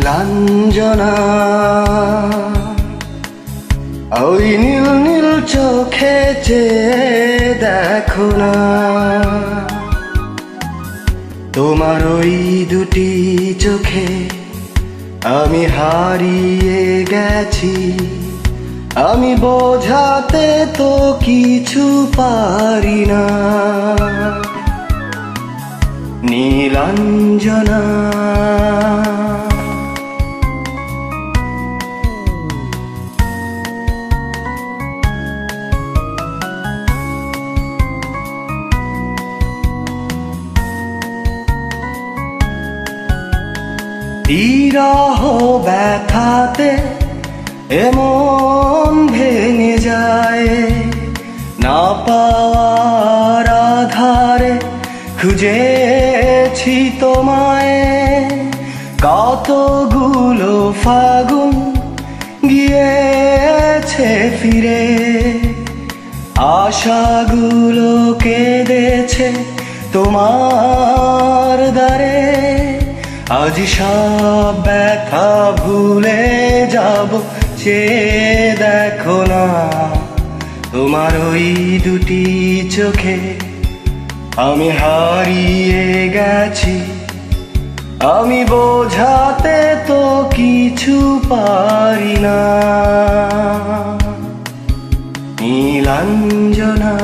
নীলাঞ্জনা ওই নীল নীল চোখে চেয়ে দেখো না, তোমার ওই দুটি চোখে আমি হারিয়ে গেছি। আমি বোঝাতে তো কিছু পারি না। নীলাঞ্জনা বিরহ ব্যথাতে এমন ভেঙে যায়, না পাওয়ার আধারে খুঁজেছি তোমায়। কতগুলো ফাগুন গিয়েছে ফিরে, আশাগুলো কেঁদেছে তোমার দ্বারে। আজ সব ব্যথা ভুলে যাব, চেয়ে দেখো না, তোমার ওই দুটি চোখে আমি হারিয়ে গেছি। আমি বোঝাতে তো কিছু পারি না। নীলাঞ্জনা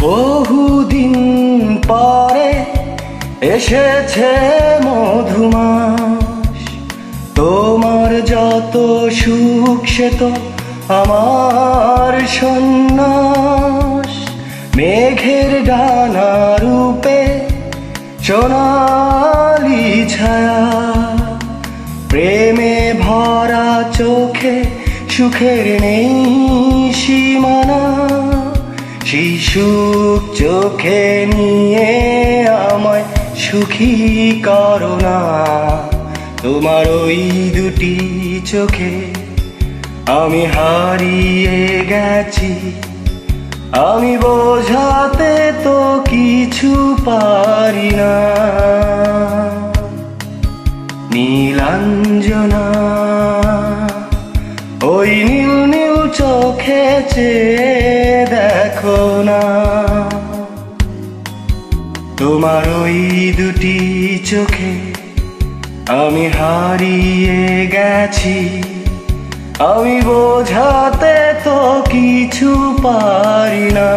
বহুদিন পরে এসেছে মধুমাস, তোমার যত সুখ সে তো আমার সন্ন্যাস। মেঘের ডানা রূপে সোনালি ছায়া, প্রেমে ভরা চোখে সুখের নেই সীমানা। সেই সুখ চোখে নিয়ে আমায় সুখী করো না, তোমার ওই দুটি চোখে আমি হারিয়ে গেছি। আমি বোঝাতে তো কিছু পারি না। নীলাঞ্জনা ওই নীল নীল চোখে চেয়ে দেখো না, তোমার ওই দুটি চোখে আমি হারিয়ে গেছি। আমি বোঝাতে তো কিছু পারি না।